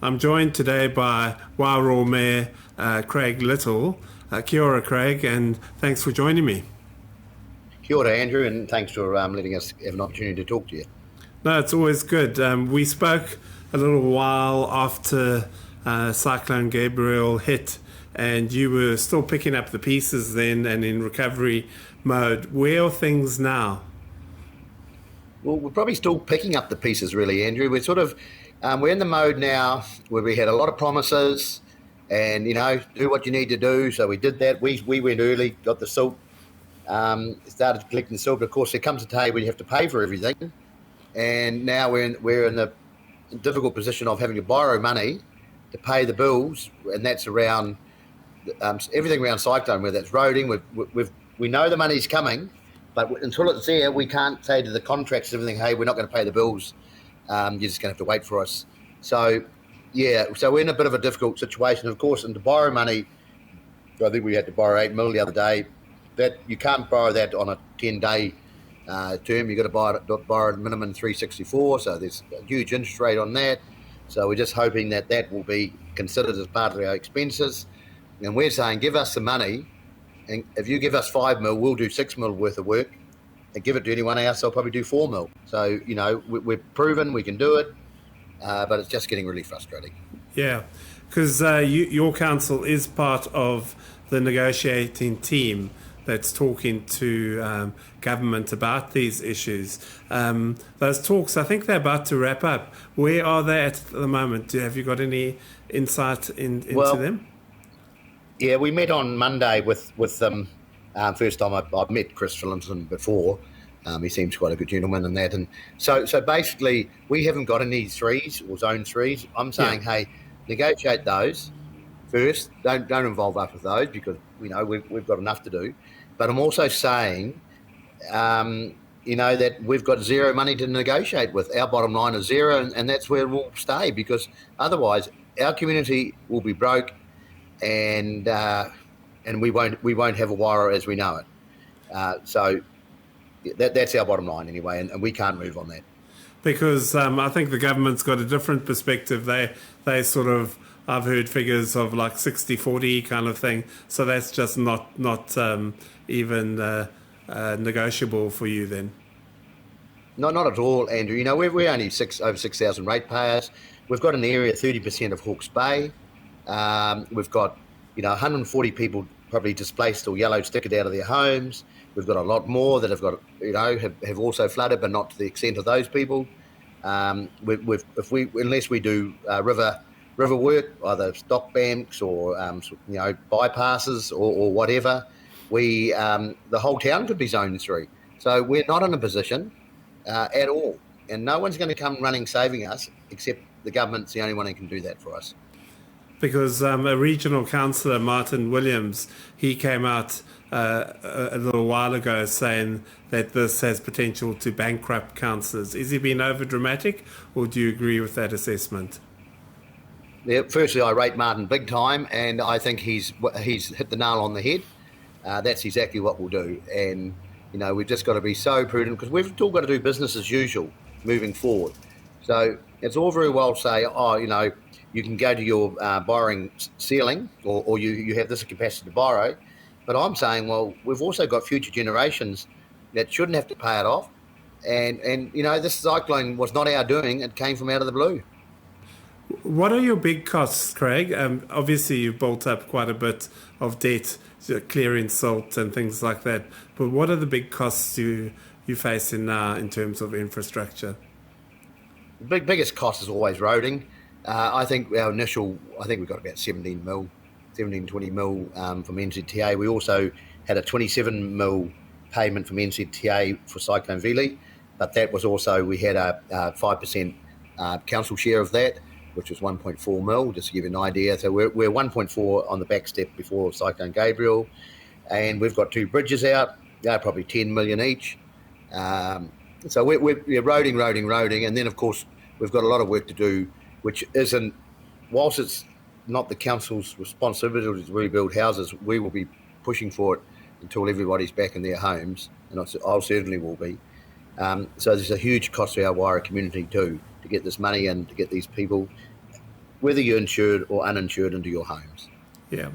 I'm joined today by Wairau Mayor Craig Little. Kia ora, Craig, and thanks for joining me. Kia ora, Andrew, and thanks for letting us have an opportunity to talk to you. No, it's always good. We spoke a little while after Cyclone Gabriel hit, and you were still picking up the pieces then and in recovery mode. Where are things now? Well, we're probably still picking up the pieces, really, Andrew. We're sort of we're in the mode now where we had a lot of promises, and do what you need to do. So we did that. We went early, got the silt, started collecting the silt. But of course, there comes a day where you have to pay for everything, and now we're in the difficult position of having to borrow money to pay the bills, and that's around everything around Cyclone, whether that's roading. We know the money's coming, but until it's there, we can't say to the contracts and everything, hey, we're not going to pay the bills. You're just going to have to wait for us. So, so we're in a bit of a difficult situation, of course, and to borrow money, I think we had to borrow 8 mil the other day. That you can't borrow that on a 10-day term. You've got to borrow a minimum 364, so there's a huge interest rate on that. So we're just hoping that will be considered as part of our expenses. And we're saying, give us the money, and if you give us 5 mil, we'll do 6 mil worth of work, and give it to anyone else, they'll probably do 4 mil. So, we're proven we can do it, but it's just getting really frustrating. Yeah, because your council is part of the negotiating team that's talking to government about these issues. Those talks, I think they're about to wrap up. Where are they at the moment? Have you got any insight into them? Yeah, we met on Monday with them. First time I've met Chris Phillinson before. He seems quite a good gentleman and that. And so basically, we haven't got any threes or zone threes. I'm saying, hey, negotiate those first. Don't involve us with those because we've got enough to do. But I'm also saying, that we've got zero money to negotiate with. Our bottom line is zero, and that's where we'll stay because otherwise our community will be broke, and we won't have a Wairau as we know it. So that's our bottom line anyway, and we can't move on that. Because I think the government's got a different perspective. They sort of, I've heard figures of like 60-40 kind of thing. So that's just not even negotiable for you then. Not at all, Andrew. We're only over 6,000 ratepayers. We've got an area 30% of Hawke's Bay. We've got 140 people probably displaced or yellow stickered out of their homes. We've got a lot more that have got have also flooded, but not to the extent of those people. Unless we do river work, either stock banks or bypasses or whatever, the whole town could be zone 3. So we're not in a position at all, and no one's going to come running saving us except the government's the only one who can do that for us. Because a regional councillor, Martin Williams, he came out a little while ago saying that this has potential to bankrupt councillors. Is he being over dramatic, or do you agree with that assessment? Yeah, firstly, I rate Martin big time, and I think he's hit the nail on the head. That's exactly what we'll do, and we've just got to be so prudent because we've still got to do business as usual moving forward. So it's all very well say, you can go to your borrowing ceiling, or you have this capacity to borrow. But I'm saying, well, we've also got future generations that shouldn't have to pay it off. And this cyclone was not our doing. It came from out of the blue. What are your big costs, Craig? Obviously, you've built up quite a bit of debt, clearing silt and things like that. But what are the big costs you're facing now in terms of infrastructure? The biggest cost is always roading. I think we've got about 17, 20 mil from NZTA. We also had a 27 mil payment from NZTA for Cyclone Vili, but that was also, we had a 5% council share of that, which was 1.4 mil, just to give you an idea. So we're 1.4 on the back step before Cyclone Gabriel, and we've got 2 bridges out. They're probably 10 million each. So we're roading, and then of course we've got a lot of work to do, which isn't, whilst it's not the council's responsibility to rebuild houses, we will be pushing for it until everybody's back in their homes, and I certainly will be. So there's a huge cost to our Wairau community too, to get this money and to get these people. whether you're insured or uninsured, into your homes. Yeah.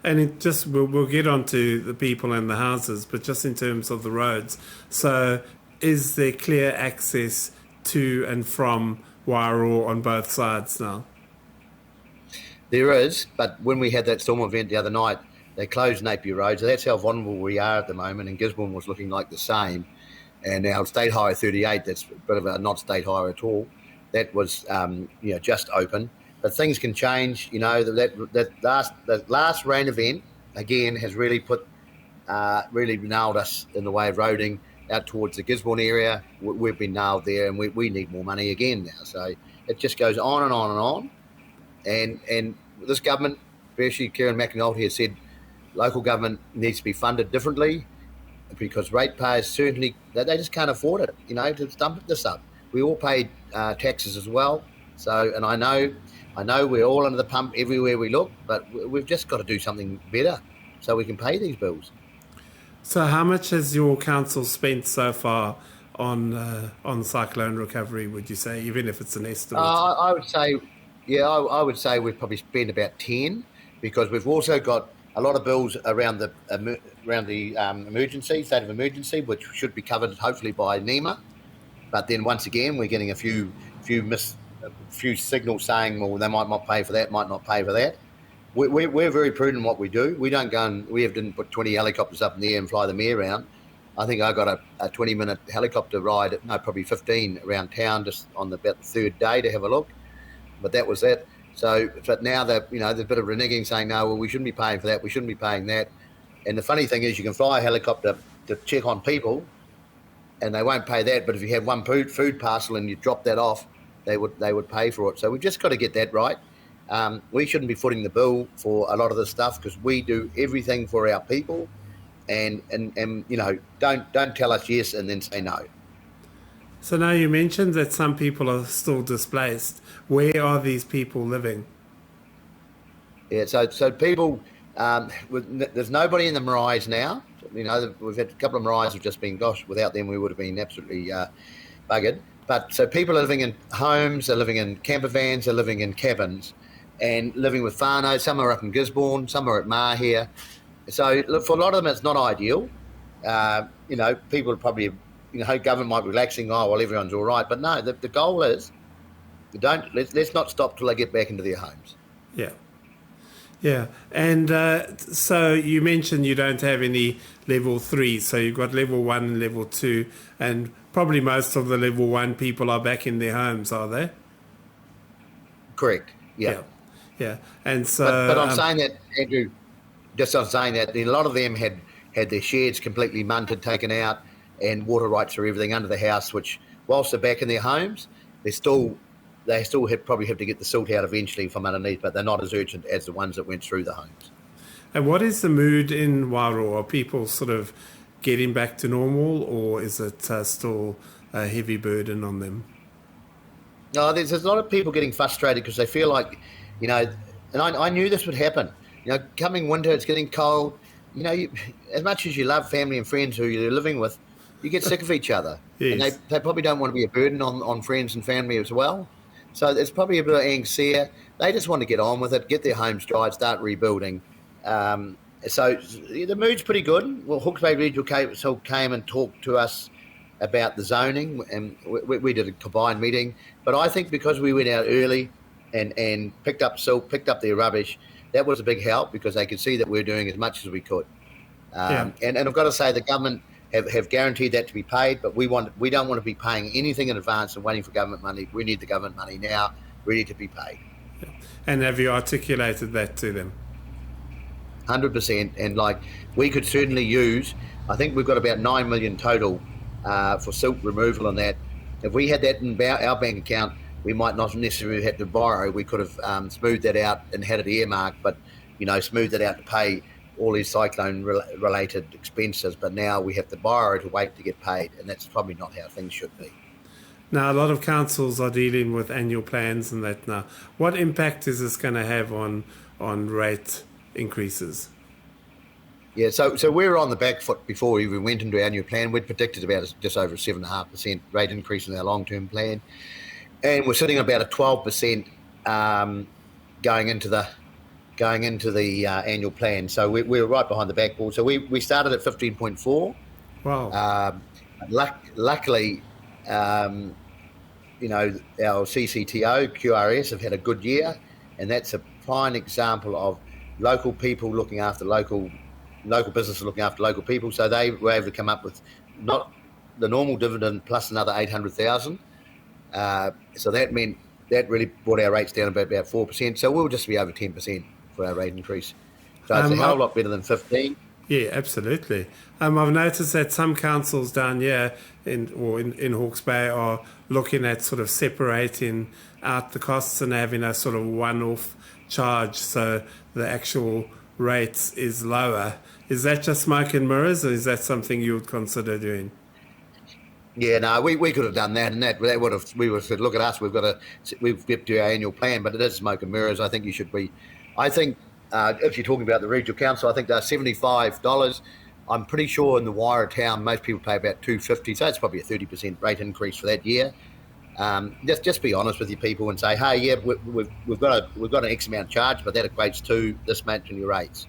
And it just we'll get on to the people and the houses, but just in terms of the roads. So is there clear access to and from Wairoa on both sides now? There is, but when we had that storm event the other night, they closed Napier Road, so that's how vulnerable we are at the moment, and Gisborne was looking like the same. And now State Highway 38, that's a bit of a not state highway at all, that was just open. But things can change. That last rain event, again, has really really nailed us in the way of roading out towards the Gisborne area. We've been nailed there, and we need more money again now. So it just goes on and on and on. And this government, especially Kieran McAnulty, has said local government needs to be funded differently, because ratepayers certainly, they just can't afford it, to dump this up. We all pay taxes as well. So, and I know we're all under the pump everywhere we look, but we've just got to do something better so we can pay these bills. So how much has your council spent so far on cyclone recovery, would you say, even if it's an estimate? I would say, I would say we've probably spent about 10, because we've also got a lot of bills around the emergency, state of emergency, which should be covered hopefully by NEMA. But then once again, we're getting a few signals saying, well, they might not pay for that, might not pay for that. We're very prudent in what we do. We don't go and didn't put 20 helicopters up in the air and fly them around. I think I got a 20-minute helicopter ride, probably 15 around town just on about the third day to have a look. But that was it. So, but now that there's a bit of reneging saying, no, well, we shouldn't be paying for that. We shouldn't be paying that. And the funny thing is, you can fly a helicopter to check on people, and they won't pay that. But if you have one food parcel and you drop that off, they would pay for it. So we've just got to get that right. We shouldn't be footing the bill for a lot of this stuff, because we do everything for our people, and don't tell us yes and then say no. So now you mentioned that some people are still displaced. Where are these people living? Yeah, so people, there's nobody in the Marais now. We've had a couple of Marais who've just been, gosh, without them we would have been absolutely buggered. But so people are living in homes, they're living in camper vans, they're living in cabins, and living with whānau. Some are up in Gisborne, some are at Mahia. So look, for a lot of them it's not ideal. People are probably, government might be relaxing, everyone's all right. But no, the goal is, let's not stop till they get back into their homes. Yeah. Yeah. And so you mentioned you don't have any level 3, so you've got level 1 and level 2, and probably most of the level 1 people are back in their homes, are they? Correct. Yeah. Yeah. And so, but I'm saying that, Andrew, I'm saying that a lot of them had their sheds completely munted, taken out, and water rights for everything under the house, which whilst they're back in their homes, they still probably have to get the silt out eventually from underneath, but they're not as urgent as the ones that went through the homes. And what is the mood in Wairoa? Are people sort of getting back to normal, or is it still a heavy burden on them? No, there's a lot of people getting frustrated because they feel like, and I knew this would happen. Coming winter, it's getting cold. As much as you love family and friends who you're living with, you get sick of each other. Yes. And they probably don't want to be a burden on friends and family as well. So there's probably a bit of angst there. They just want to get on with it, get their homes dried, start rebuilding. So the mood's pretty good. Well, Hawke's Bay Regional Council came and talked to us about the zoning, and we did a combined meeting. But I think because we went out early and picked up silt, picked up their rubbish, that was a big help, because they could see that we're doing as much as we could. And I've got to say, the government have guaranteed that to be paid, but we don't want to be paying anything in advance and waiting for government money. We need the government money now, ready to be paid. Yeah. And have you articulated that to them? 100%. And we could certainly use, I think we've got about 9 million total for silt removal on that. If we had that in our bank account, we might not necessarily have to borrow. We could have smoothed that out and had it earmarked, but smoothed it out to pay all these cyclone-related expenses. But now we have to borrow to wait to get paid, and that's probably not how things should be. Now, a lot of councils are dealing with annual plans and that now. What impact is this going to have on rate increases? Yeah, so we were on the back foot before we even went into our annual plan. We'd predicted about just over a 7.5% rate increase in our long-term plan. And we're sitting at about a 12% going into the annual plan. So we were right behind the backboard. So we started at 15.4. Wow. Luckily, our CCTO, QRS have had a good year, and that's a prime example of local people looking after local businesses looking after local people. So they were able to come up with not the normal dividend plus another 800,000. So that meant that really brought our rates down about 4%. So we'll just be over 10% for our rate increase. So it's a hell of a lot better than 15. Yeah, absolutely. I've noticed that some councils down here in Hawke's Bay are looking at sort of separating out the costs and having a sort of one-off charge, so the actual rate is lower. Is that just smoke and mirrors, or is that something you would consider doing? Yeah, no, we could have done that, and that would have said, look at us, we've got to our annual plan, but it is smoke and mirrors. I think you should be. I think if you're talking about the regional council, I think they're $75. I'm pretty sure in the Wire town most people pay about $250, so it's probably a 30% rate increase for that year. Just be honest with your people and say, hey, yeah, we've got an X amount charge, but that equates to this much in your rates.